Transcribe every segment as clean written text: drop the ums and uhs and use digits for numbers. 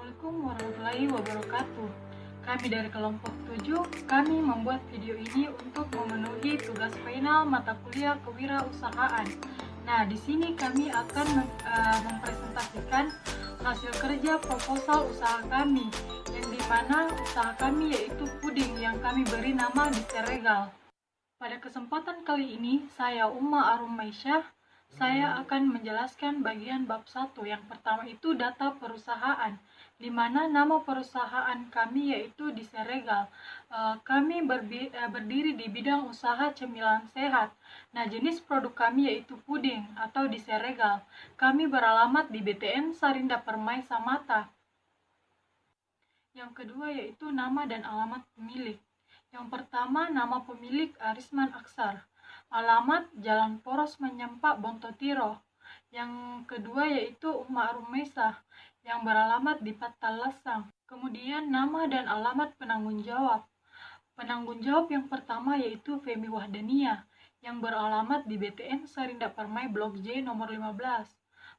Assalamualaikum warahmatullahi wabarakatuh. Kami dari kelompok 7, kami membuat video ini untuk memenuhi tugas final mata kuliah kewirausahaan. Nah, di sini kami akan mempresentasikan hasil kerja proposal usaha kami, yang dimana usaha kami yaitu puding yang kami beri nama Mr. Regal. Pada kesempatan kali ini, saya Umma Arum Maisyah. Saya akan menjelaskan bagian bab 1. Yang pertama itu data perusahaan, di mana nama perusahaan kami yaitu Mr. Regal. Kami berdiri di bidang usaha cemilan sehat. Nah, jenis produk kami yaitu puding atau Mr. Regal. Kami beralamat di BTN Sarinda Permai Samata. Yang kedua yaitu nama dan alamat pemilik. Yang pertama, nama pemilik Arisman Aksar. Alamat Jalan Poros Menyempak Bontotiro. Yang kedua yaitu Umma Arum Maisyah yang beralamat di Patal Lasang. Kemudian nama dan alamat penanggung jawab. Penanggung jawab yang pertama yaitu Femi Wahdania yang beralamat di BTN Sarinda Permai Blok J nomor 15.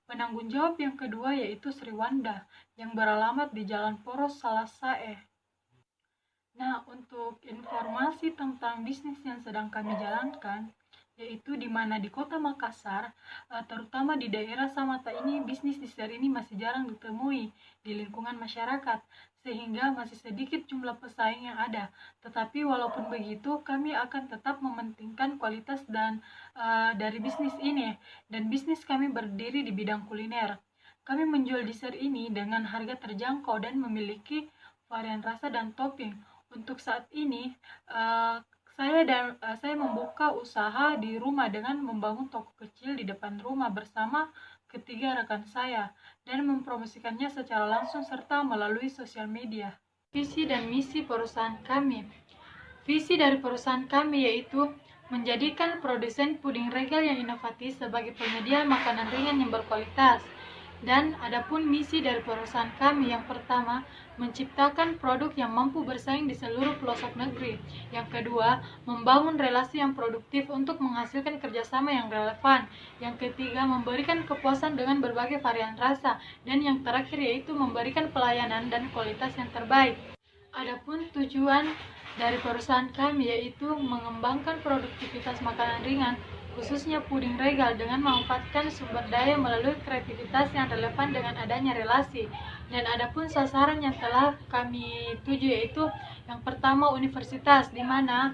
Penanggung jawab yang kedua yaitu Sriwanda yang beralamat di Jalan Poros Salasae. Nah, untuk informasi tentang bisnis yang sedang kami jalankan, yaitu di mana di Kota Makassar, terutama di daerah Samata ini, bisnis Mr. ini masih jarang ditemui di lingkungan masyarakat, sehingga masih sedikit jumlah pesaing yang ada. Tetapi walaupun begitu, kami akan tetap mementingkan kualitas dan dari bisnis ini, dan bisnis kami berdiri di bidang kuliner. Kami menjual dessert ini dengan harga terjangkau dan memiliki varian rasa dan topping. Untuk saat ini, saya membuka usaha di rumah dengan membangun toko kecil di depan rumah bersama ketiga rekan saya dan mempromosikannya secara langsung serta melalui sosial media. Visi dan misi perusahaan kami. Visi dari perusahaan kami yaitu menjadikan produsen puding Regal yang inovatif sebagai penyedia makanan ringan yang berkualitas. Dan adapun misi dari perusahaan kami, yang pertama, menciptakan produk yang mampu bersaing di seluruh pelosok negeri. Yang kedua, membangun relasi yang produktif untuk menghasilkan kerjasama yang relevan. Yang ketiga, memberikan kepuasan dengan berbagai varian rasa. Dan yang terakhir yaitu memberikan pelayanan dan kualitas yang terbaik. Adapun tujuan dari perusahaan kami yaitu mengembangkan produktivitas makanan ringan, khususnya puding Regal, dengan memanfaatkan sumber daya melalui kreativitas yang relevan dengan adanya relasi. Dan adapun sasaran yang telah kami tuju yaitu yang pertama universitas, di mana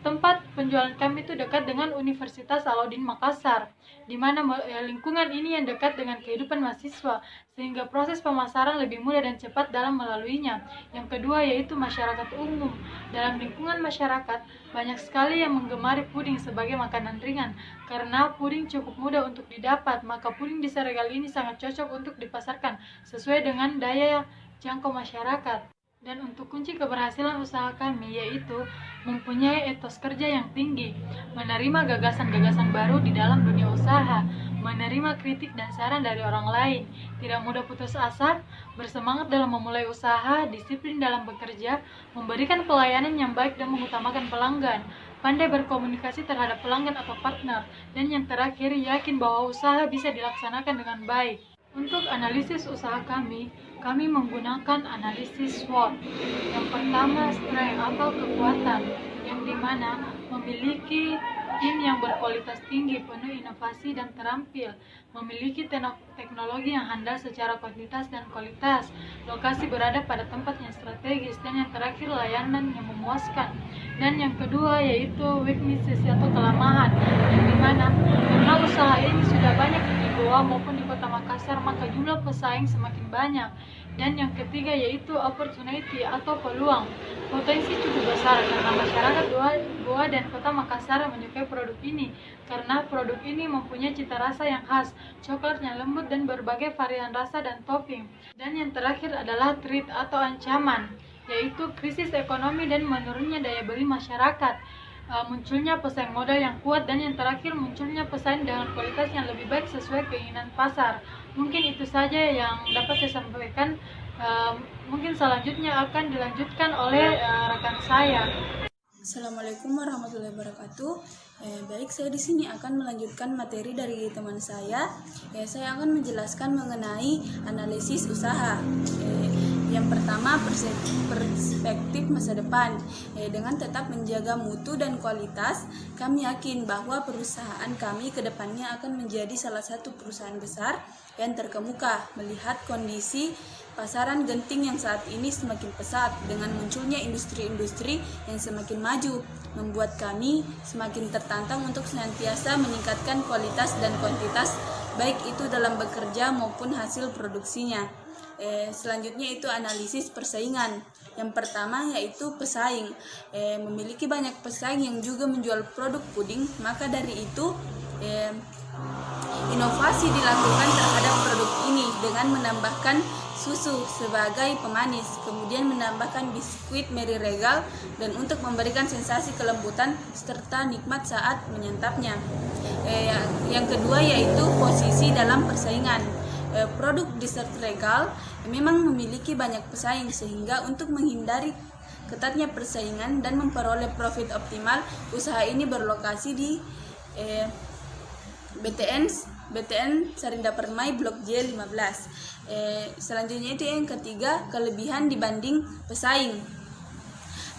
tempat penjualan kami itu dekat dengan Universitas Alauddin Makassar, di mana lingkungan ini yang dekat dengan kehidupan mahasiswa, sehingga proses pemasaran lebih mudah dan cepat dalam melaluinya. Yang kedua yaitu masyarakat umum. Dalam lingkungan masyarakat, banyak sekali yang menggemari puding sebagai makanan ringan. Karena puding cukup mudah untuk didapat, maka puding Mr. Regal ini sangat cocok untuk dipasarkan sesuai dengan daya jangkau masyarakat. Dan untuk kunci keberhasilan usaha kami yaitu mempunyai etos kerja yang tinggi, menerima gagasan-gagasan baru di dalam dunia usaha, menerima kritik dan saran dari orang lain, tidak mudah putus asa, bersemangat dalam memulai usaha, disiplin dalam bekerja, memberikan pelayanan yang baik dan mengutamakan pelanggan, pandai berkomunikasi terhadap pelanggan atau partner, dan yang terakhir yakin bahwa usaha bisa dilaksanakan dengan baik. Untuk analisis usaha kami menggunakan analisis SWOT. Yang pertama, strength atau kekuatan, yang dimana memiliki tim yang berkualitas tinggi, penuh inovasi dan terampil, memiliki teknologi yang handal secara kuantitas dan kualitas, lokasi berada pada tempat yang strategis, dan yang terakhir layanan yang memuaskan. Dan yang kedua yaitu weaknesses atau kelemahan, yang dimana karena usaha ini sudah banyak di Goa maupun di Kota Makassar, maka jumlah pesaing semakin banyak. Dan yang ketiga yaitu opportunity atau peluang. Potensi cukup besar karena masyarakat Goa dan Kota Makassar menyukai produk ini, karena produk ini mempunyai cita rasa yang khas, coklatnya lembut dan berbagai varian rasa dan topping. Dan yang terakhir adalah threat atau ancaman, yaitu krisis ekonomi dan menurunnya daya beli masyarakat, munculnya pesaing modal yang kuat, dan yang terakhir munculnya pesaing dengan kualitas yang lebih baik sesuai keinginan pasar. Mungkin itu saja yang dapat saya sampaikan. Mungkin selanjutnya akan dilanjutkan oleh rekan saya. Assalamualaikum warahmatullahi wabarakatuh. Baik, saya di sini akan melanjutkan materi dari teman saya. Saya akan menjelaskan mengenai analisis usaha. Yang pertama, perspektif masa depan. Dengan tetap menjaga mutu dan kualitas, kami yakin bahwa perusahaan kami ke depannya akan menjadi salah satu perusahaan besar yang terkemuka melihat kondisi pasaran genting yang saat ini semakin pesat dengan munculnya industri-industri yang semakin maju, membuat kami semakin tertantang untuk senantiasa meningkatkan kualitas dan kuantitas, baik itu dalam bekerja maupun hasil produksinya. Selanjutnya itu analisis persaingan. Yang pertama yaitu pesaing. Memiliki banyak pesaing yang juga menjual produk puding, maka dari itu inovasi dilakukan terhadap produk ini dengan menambahkan susu sebagai pemanis, kemudian menambahkan biskuit Mary Regal dan untuk memberikan sensasi kelembutan serta nikmat saat menyantapnya. Yang kedua yaitu posisi dalam persaingan. Produk dessert Regal memang memiliki banyak pesaing, sehingga untuk menghindari ketatnya persaingan dan memperoleh profit optimal, usaha ini berlokasi di BTN Sarinda Permai Blok J15. Selanjutnya itu yang ketiga, kelebihan dibanding pesaing,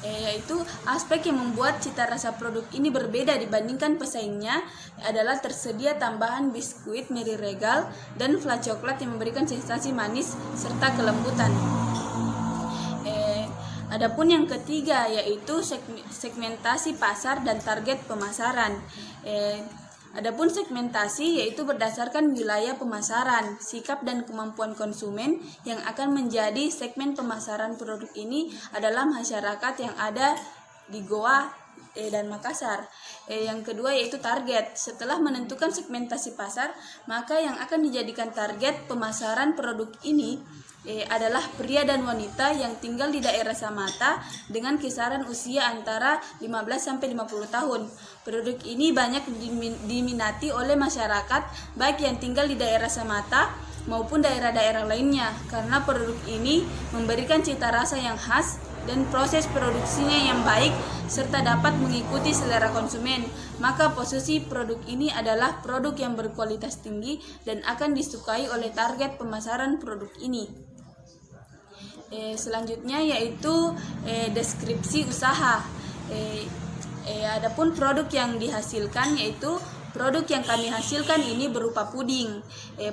yaitu aspek yang membuat cita rasa produk ini berbeda dibandingkan pesaingnya adalah tersedia tambahan biskuit Mary Regal dan flat coklat yang memberikan sensasi manis serta kelembutan. Adapun yang ketiga yaitu segmentasi pasar dan target pemasaran. Adapun segmentasi yaitu berdasarkan wilayah pemasaran, sikap dan kemampuan konsumen yang akan menjadi segmen pemasaran produk ini adalah masyarakat yang ada di Goa dan Makassar. Yang kedua yaitu target. Setelah menentukan segmentasi pasar, maka yang akan dijadikan target pemasaran produk ini adalah pria dan wanita yang tinggal di daerah Samata dengan kisaran usia antara 15-50 tahun. Produk ini banyak diminati oleh masyarakat baik yang tinggal di daerah Samata maupun daerah-daerah lainnya karena produk ini memberikan cita rasa yang khas dan proses produksinya yang baik serta dapat mengikuti selera konsumen. Maka posisi produk ini adalah produk yang berkualitas tinggi dan akan disukai oleh target pemasaran produk ini. Selanjutnya yaitu deskripsi usaha. Adapun produk yang dihasilkan yaitu produk yang kami hasilkan ini berupa puding.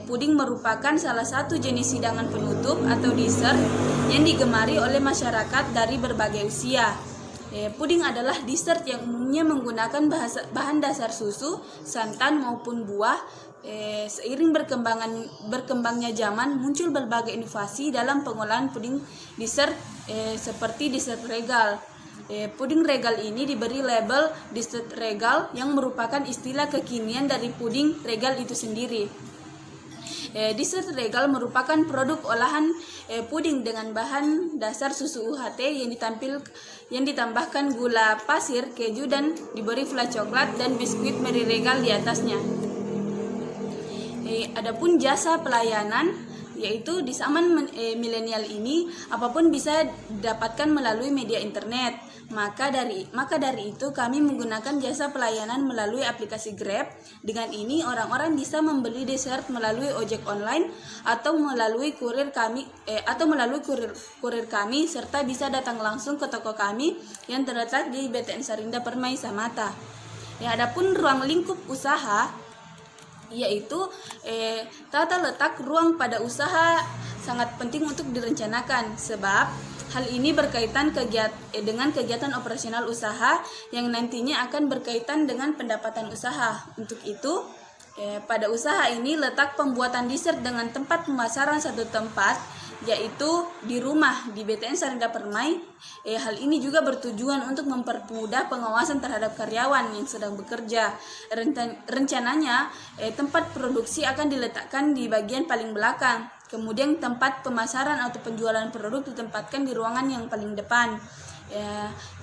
Puding merupakan salah satu jenis hidangan penutup atau dessert yang digemari oleh masyarakat dari berbagai usia. Puding adalah dessert yang umumnya menggunakan bahan dasar susu, santan maupun buah. Seiring berkembangnya zaman, muncul berbagai inovasi dalam pengolahan puding dessert seperti dessert Regal. Puding Regal ini diberi label dessert Regal yang merupakan istilah kekinian dari puding Regal itu sendiri. Dessert Regal merupakan produk olahan puding dengan bahan dasar susu UHT yang ditambahkan gula pasir, keju dan diberi flat coklat dan biskuit Mary Regal di atasnya. Adapun jasa pelayanan yaitu di zaman milenial ini apapun bisa didapatkan melalui media internet. Maka dari itu kami menggunakan jasa pelayanan melalui aplikasi Grab. Dengan ini orang-orang bisa membeli dessert melalui ojek online atau melalui kurir kami serta bisa datang langsung ke toko kami yang terletak di BTN Sarinda Permai Samata. Adapun ruang lingkup usaha yaitu tata letak ruang pada usaha sangat penting untuk direncanakan sebab hal ini berkaitan dengan kegiatan operasional usaha yang nantinya akan berkaitan dengan pendapatan usaha. Untuk itu pada usaha ini letak pembuatan dessert dengan tempat pemasaran satu tempat yaitu di rumah di BTN Sarinda Permai. Hal ini juga bertujuan untuk mempermudah pengawasan terhadap karyawan yang sedang bekerja. Rencananya tempat produksi akan diletakkan di bagian paling belakang. Kemudian tempat pemasaran atau penjualan produk ditempatkan di ruangan yang paling depan.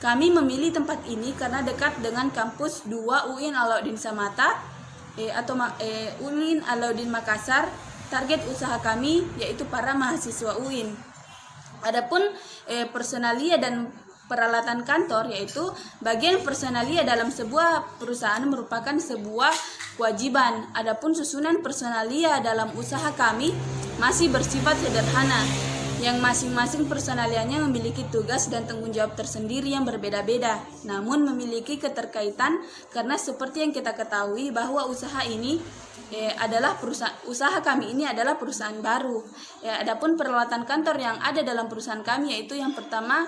Kami memilih tempat ini karena dekat dengan kampus 2 UIN Alauddin Samata atau UIN Alauddin Makassar. Target usaha kami yaitu para mahasiswa UIN. Adapun personalia dan peralatan kantor, yaitu bagian personalia dalam sebuah perusahaan merupakan sebuah kewajiban. Adapun susunan personalia dalam usaha kami masih bersifat sederhana, yang masing-masing personalianya memiliki tugas dan tanggung jawab tersendiri yang berbeda-beda, namun memiliki keterkaitan karena seperti yang kita ketahui bahwa usaha kami ini adalah perusahaan baru. Adapun peralatan kantor yang ada dalam perusahaan kami yaitu yang pertama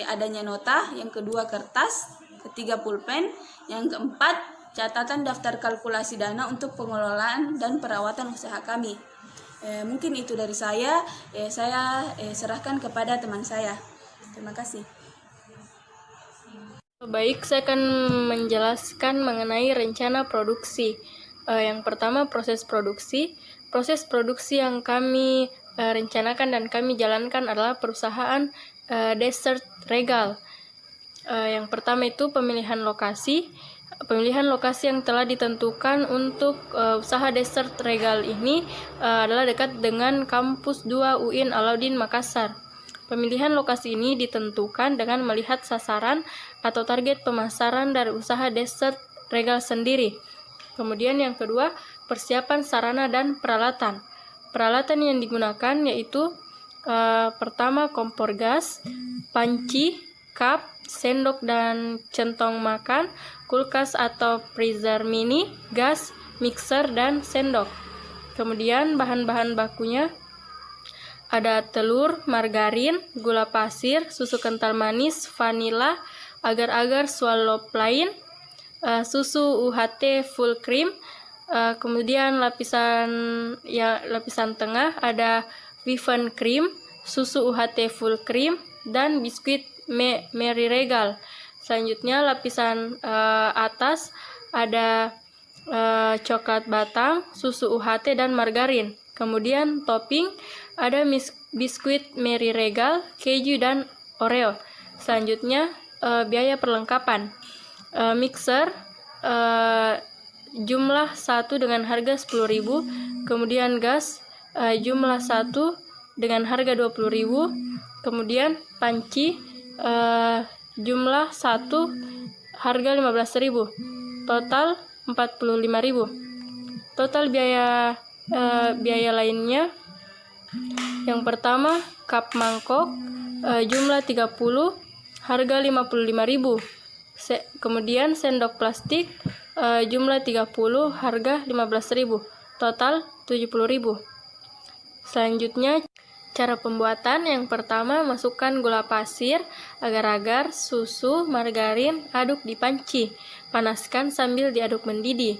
adanya nota, yang kedua kertas, ketiga pulpen, yang keempat catatan daftar kalkulasi dana untuk pengelolaan dan perawatan usaha kami. Mungkin itu dari saya. Saya serahkan kepada teman saya. Terima kasih. Baik, saya akan menjelaskan mengenai rencana produksi. Yang pertama, proses produksi. Proses produksi yang kami rencanakan dan kami jalankan adalah perusahaan Dessert Regal. Yang pertama itu pemilihan lokasi. Pemilihan lokasi yang telah ditentukan untuk usaha Dessert Regal ini adalah dekat dengan kampus 2 UIN Alauddin Makassar. Pemilihan lokasi ini ditentukan dengan melihat sasaran atau target pemasaran dari usaha Dessert Regal sendiri. Kemudian yang kedua, persiapan sarana dan peralatan. Peralatan yang digunakan yaitu pertama kompor gas, panci, cup, sendok dan centong makan, kulkas atau freezer mini, gas, mixer, dan sendok. Kemudian bahan-bahan bakunya ada telur, margarin, gula pasir, susu kental manis, vanila, agar-agar swallow plain, susu UHT full cream, kemudian lapisan tengah ada whipped cream, susu UHT full cream, dan biskuit Mary Regal. Selanjutnya lapisan atas ada coklat batang, susu UHT, dan margarin. Kemudian topping ada biskuit Mary Regal, keju, dan Oreo. Selanjutnya biaya perlengkapan. Mixer jumlah 1 dengan harga 10.000. Kemudian gas jumlah 1 dengan harga 20.000. Kemudian panci jumlah 1 harga 15.000. Total 45.000. Total biaya lainnya, yang pertama cup mangkok jumlah 30 harga 55.000. Kemudian sendok plastik jumlah 30 harga 15.000. Total 70.000. Selanjutnya cara pembuatan, yang pertama masukkan gula pasir, agar-agar, susu, margarin, aduk di panci. Panaskan sambil diaduk mendidih.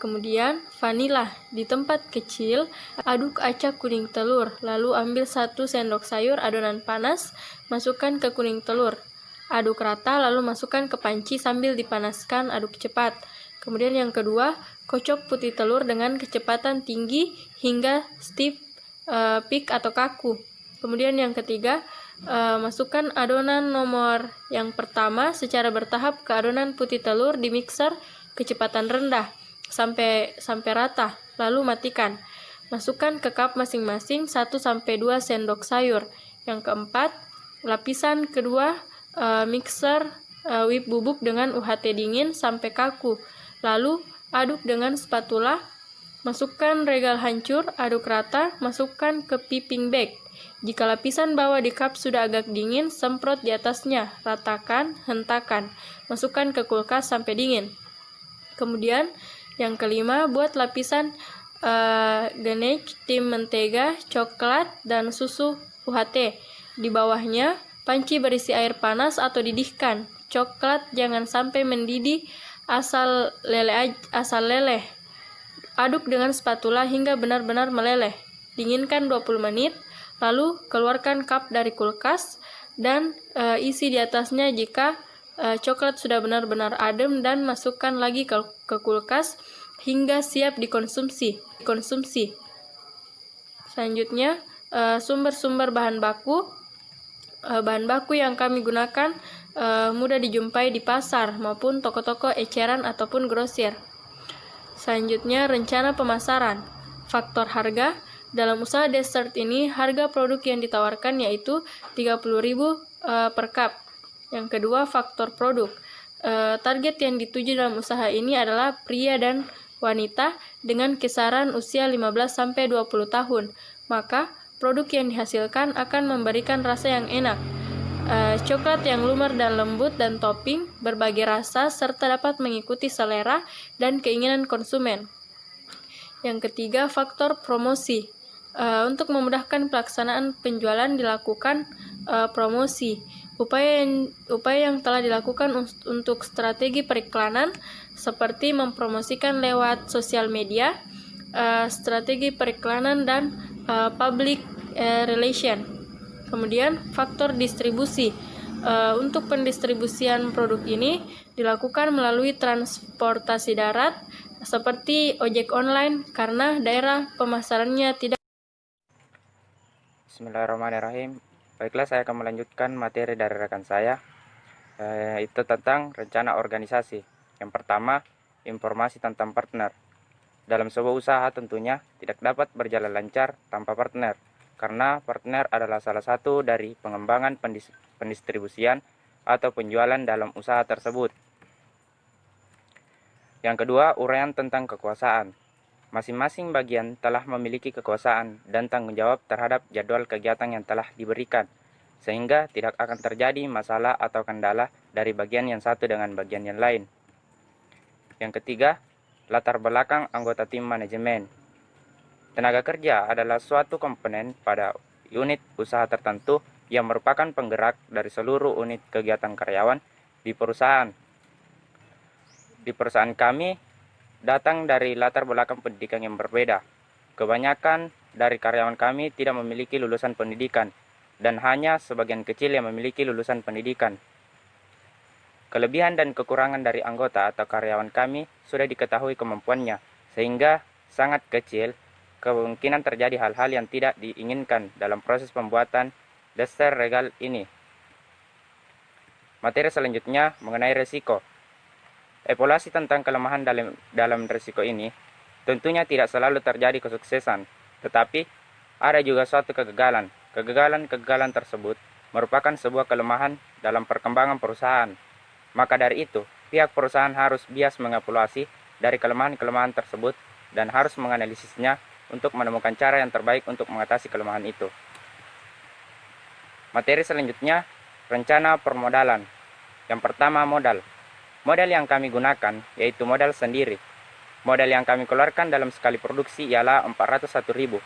Kemudian vanila di tempat kecil, aduk acak kuning telur, lalu ambil 1 sendok sayur adonan panas, masukkan ke kuning telur. Aduk rata lalu masukkan ke panci sambil dipanaskan, aduk cepat. Kemudian yang kedua, kocok putih telur dengan kecepatan tinggi hingga stiff peak atau kaku. Kemudian yang ketiga, masukkan adonan nomor yang pertama secara bertahap ke adonan putih telur di mixer kecepatan rendah sampai rata, lalu matikan. Masukkan ke cup masing-masing 1-2 sendok sayur. Yang keempat, lapisan kedua mixer whip bubuk dengan UHT dingin sampai kaku. Lalu aduk dengan spatula. Masukkan regal hancur, aduk rata, masukkan ke piping bag. Jika lapisan bawah di cup sudah agak dingin, semprot di atasnya, ratakan, hentakan. Masukkan ke kulkas sampai dingin. Kemudian yang kelima, buat lapisan ganache, tim mentega, coklat, dan susu UHT. Di bawahnya, panci berisi air panas atau didihkan. Coklat jangan sampai mendidih, asal leleh. Aduk dengan spatula hingga benar-benar meleleh. Dinginkan 20 menit, lalu keluarkan cup dari kulkas dan isi di atasnya jika coklat sudah benar-benar adem, dan masukkan lagi ke kulkas hingga siap dikonsumsi. Selanjutnya, sumber-sumber bahan baku. Bahan baku yang kami gunakan mudah dijumpai di pasar maupun toko-toko eceran ataupun grosir. Selanjutnya, rencana pemasaran. Faktor harga. Dalam usaha dessert ini, harga produk yang ditawarkan yaitu 30.000 per cup. Yang kedua, faktor produk. Target yang dituju dalam usaha ini adalah pria dan wanita dengan kisaran usia 15-20 tahun. Maka, produk yang dihasilkan akan memberikan rasa yang enak. Coklat yang lumer dan lembut dan topping berbagai rasa serta dapat mengikuti selera dan keinginan konsumen. Yang ketiga, faktor promosi. Untuk memudahkan pelaksanaan penjualan dilakukan promosi. Upaya yang telah dilakukan untuk strategi periklanan seperti mempromosikan lewat sosial media, strategi periklanan dan public relation. Kemudian faktor distribusi. Untuk pendistribusian produk ini dilakukan melalui transportasi darat seperti ojek online karena daerah pemasarannya tidak. Bismillahirrahmanirrahim. Baiklah, saya akan melanjutkan materi dari rekan saya, itu tentang rencana organisasi. Yang pertama, informasi tentang partner. Dalam sebuah usaha tentunya tidak dapat berjalan lancar tanpa partner, karena partner adalah salah satu dari pengembangan pendistribusian atau penjualan dalam usaha tersebut. Yang kedua, uraian tentang kekuasaan. Masing-masing bagian telah memiliki kekuasaan dan tanggung jawab terhadap jadwal kegiatan yang telah diberikan, sehingga tidak akan terjadi masalah atau kendala dari bagian yang satu dengan bagian yang lain. Yang ketiga, latar belakang anggota tim manajemen. Tenaga kerja adalah suatu komponen pada unit usaha tertentu yang merupakan penggerak dari seluruh unit kegiatan karyawan di perusahaan. Di perusahaan kami, datang dari latar belakang pendidikan yang berbeda. Kebanyakan dari karyawan kami tidak memiliki lulusan pendidikan, dan hanya sebagian kecil yang memiliki lulusan pendidikan. Kelebihan dan kekurangan dari anggota atau karyawan kami sudah diketahui kemampuannya, sehingga sangat kecil kemungkinan terjadi hal-hal yang tidak diinginkan dalam proses pembuatan dasar legal ini. Materi selanjutnya mengenai resiko. Evaluasi tentang kelemahan dalam risiko ini tentunya tidak selalu terjadi kesuksesan, tetapi ada juga suatu kegagalan. Kegagalan tersebut merupakan sebuah kelemahan dalam perkembangan perusahaan. Maka dari itu, pihak perusahaan harus bias mengevaluasi dari kelemahan-kelemahan tersebut dan harus menganalisisnya untuk menemukan cara yang terbaik untuk mengatasi kelemahan itu. Materi selanjutnya, rencana permodalan. Yang pertama, modal. Modal yang kami gunakan yaitu modal sendiri. Modal yang kami keluarkan dalam sekali produksi ialah 401.000.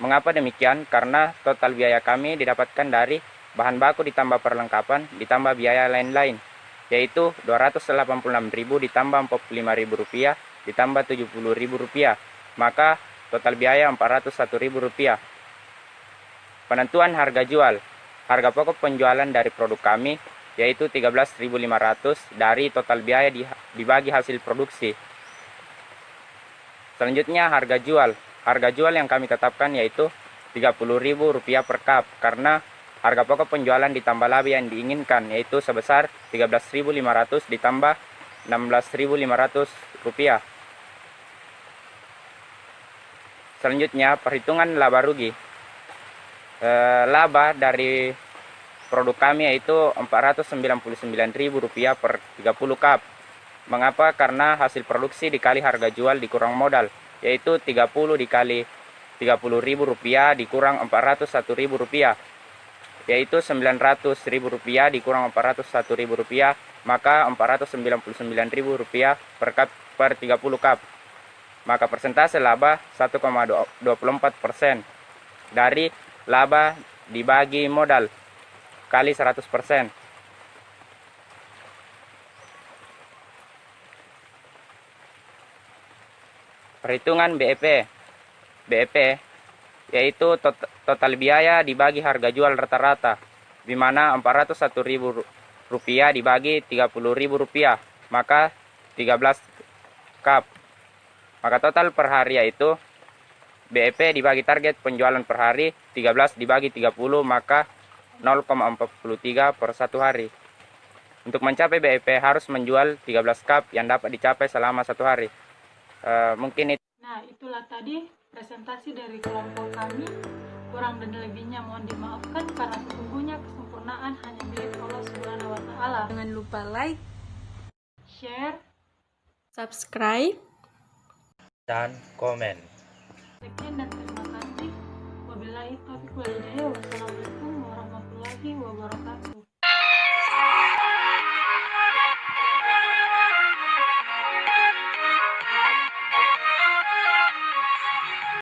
Mengapa demikian? Karena total biaya kami didapatkan dari bahan baku ditambah perlengkapan ditambah biaya lain-lain, yaitu 286.000 ditambah 45.000 rupiah ditambah 70.000 rupiah. Maka total biaya 401.000 rupiah. Penentuan harga jual. Harga pokok penjualan dari produk kami yaitu 13.500 dari total biaya dibagi hasil produksi. Selanjutnya harga jual. Harga jual yang kami tetapkan yaitu Rp30.000 per cup karena harga pokok penjualan ditambah laba yang diinginkan yaitu sebesar 13.500 ditambah 16.500 rupiah. Selanjutnya perhitungan laba rugi. Laba dari produk kami yaitu Rp499.000 per 30 cup. Mengapa? Karena hasil produksi dikali harga jual dikurang modal, yaitu 30 dikali Rp30.000 dikurang Rp401.000, yaitu Rp900.000 dikurang Rp401.000, maka Rp499.000 per 30 cup. Maka persentase laba 1,24% dari laba dibagi modal kali 100%. Perhitungan BEP. BEP yaitu total biaya dibagi harga jual rata-rata, di mana Rp401.000 dibagi Rp30.000, maka 13 cup. Maka total per hari yaitu BEP dibagi target penjualan per hari 13 dibagi 30, maka 0,43 per satu hari. Untuk mencapai BEP harus menjual 13 cup yang dapat dicapai selama satu hari. Mungkin itu. Nah, itulah tadi presentasi dari kelompok kami Kurang dan lebihnya mohon dimaafkan karena sesungguhnya kesempurnaan hanya milik Allah Subhanahu wa taala. Jangan lupa like, Share, subscribe. dan komen. sekian dan terima kasih. Wabillahi taufiq wal hidayah. Wassalamualaikum warahmatullahi wabarakatuh.